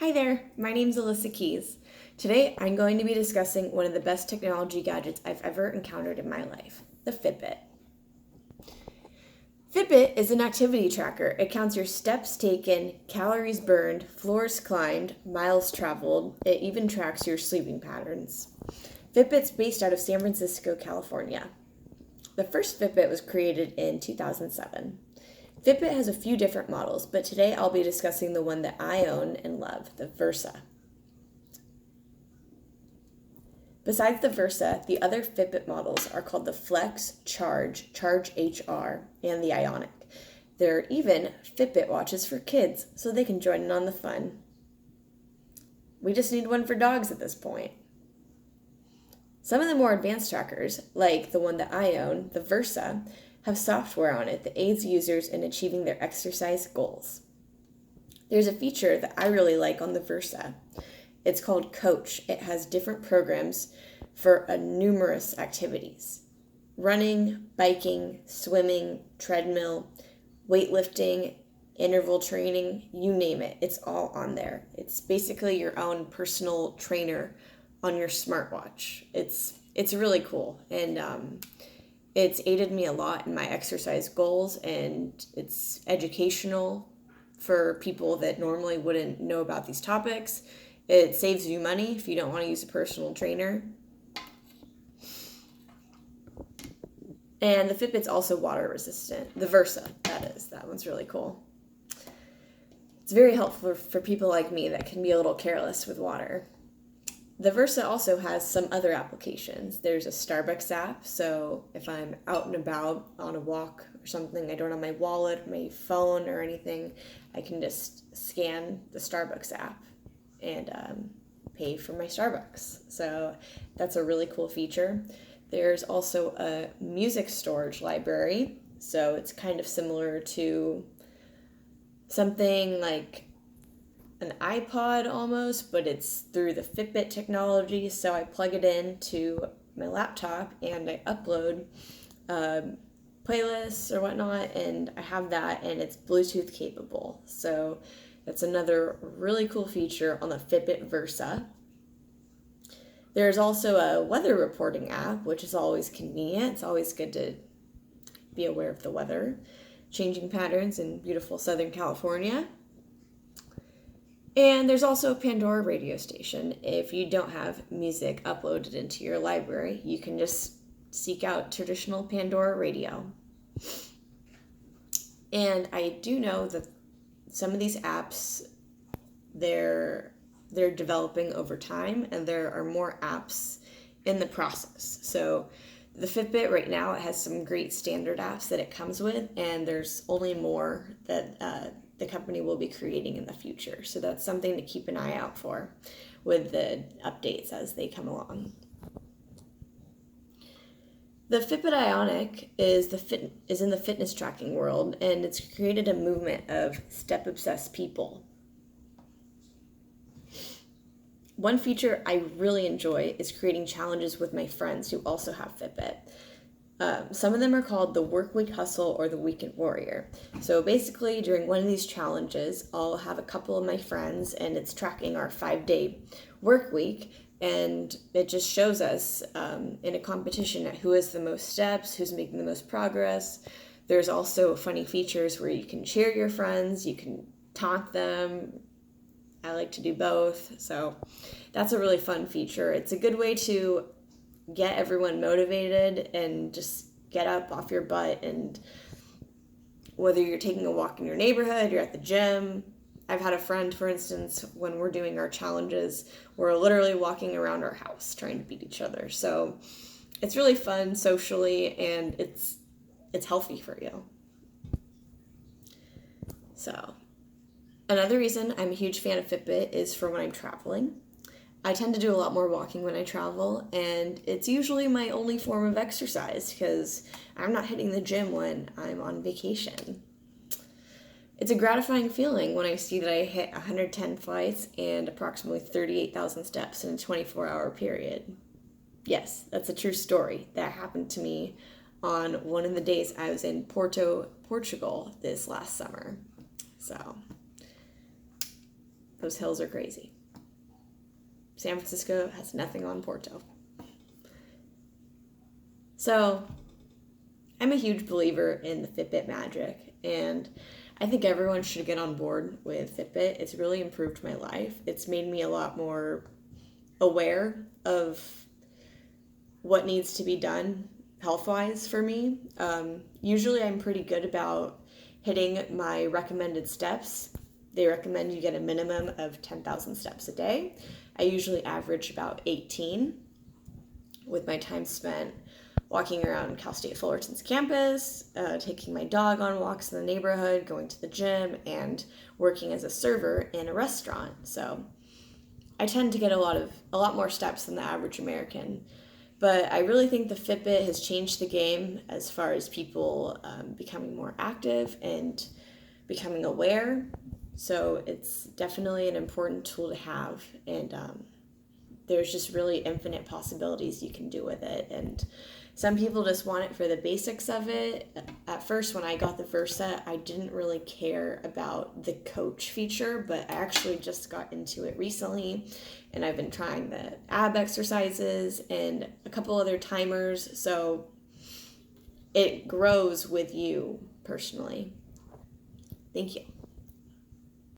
Hi there, my name's Alyssa Keys. Today I'm going to be discussing one of the best technology gadgets I've ever encountered in my life, the Fitbit. Fitbit is an activity tracker. It counts your steps taken, calories burned, floors climbed, miles traveled. It even tracks your sleeping patterns. Fitbit's based out of San Francisco, California. The first Fitbit was created in 2007. Fitbit has a few different models, but today I'll be discussing the one that I own and love, the Versa. Besides the Versa, the other Fitbit models are called the Flex, Charge, Charge HR, and the Ionic. There are even Fitbit watches for kids, so they can join in on the fun. We just need one for dogs at this point. Some of the more advanced trackers, like the one that I own, the Versa, have software on it that aids users in achieving their exercise goals. There's a feature that I really like on the Versa. It's called Coach. It has different programs for numerous activities. Running, biking, swimming, treadmill, weightlifting, interval training, you name it. It's all on there. It's basically your own personal trainer on your smartwatch. It's really cool, and it's aided me a lot in my exercise goals, and it's educational for people that normally wouldn't know about these topics. It saves you money if you don't want to use a personal trainer. And the Fitbit's also water resistant. The Versa, that is. That one's really cool. It's very helpful for people like me that can be a little careless with water. The Versa also has some other applications. There's a Starbucks app, so if I'm out and about on a walk or something, I don't have my wallet, my phone, or anything, I can just scan the Starbucks app and pay for my Starbucks. So that's a really cool feature. There's also a music storage library, so it's kind of similar to something like an iPod almost, but it's through the Fitbit technology. So I plug it into my laptop and I upload playlists or whatnot, and I have that, and it's Bluetooth capable. So that's another really cool feature on the Fitbit Versa. There's also a weather reporting app, which is always convenient. It's always good to be aware of the weather, changing patterns in beautiful Southern California. And there's also a Pandora radio station. If you don't have music uploaded into your library, you can just seek out traditional Pandora radio. And I do know that some of these apps, they're developing over time, and there are more apps in the process. So the Fitbit right now, it has some great standard apps that it comes with, and there's only more that the company will be creating in the future. So that's something to keep an eye out for with the updates as they come along. The Fitbit Ionic is in the fitness tracking world, and it's created a movement of step-obsessed people. One feature I really enjoy is creating challenges with my friends who also have Fitbit. Some of them are called the Workweek Hustle or the Weekend Warrior. So basically, during one of these challenges, I'll have a couple of my friends, and it's tracking our 5-day work week, and it just shows us in a competition at who has the most steps, who's making the most progress. There's also funny features where you can cheer your friends, you can taunt them. I like to do both, so that's a really fun feature. It's a good way to get everyone motivated and just get up off your butt. And whether you're taking a walk in your neighborhood, you're at the gym. I've had a friend, for instance, when we're doing our challenges, we're literally walking around our house trying to beat each other. So it's really fun socially, and it's healthy for you. So another reason I'm a huge fan of Fitbit is for when I'm traveling. I tend to do a lot more walking when I travel, and it's usually my only form of exercise because I'm not hitting the gym when I'm on vacation. It's a gratifying feeling when I see that I hit 110 flights and approximately 38,000 steps in a 24-hour period. Yes, that's a true story. That happened to me on one of the days I was in Porto, Portugal this last summer. So Those hills are crazy. San Francisco has nothing on Porto. So I'm a huge believer in the Fitbit magic, and I think everyone should get on board with Fitbit. It's really improved my life. It's made me a lot more aware of what needs to be done health-wise for me. Usually I'm pretty good about hitting my recommended steps. They recommend you get a minimum of 10,000 steps a day. I usually average about 18 with my time spent walking around Cal State Fullerton's campus, taking my dog on walks in the neighborhood, going to the gym, and working as a server in a restaurant. So I tend to get a lot more steps than the average American. But I really think the Fitbit has changed the game as far as people becoming more active and becoming aware. So it's definitely an important tool to have, and there's just really infinite possibilities you can do with it. And some people just want it for the basics of it. At first, when I got the Versa, I didn't really care about the coach feature, but I actually just got into it recently, and I've been trying the ab exercises and a couple other timers, so it grows with you personally. Thank you.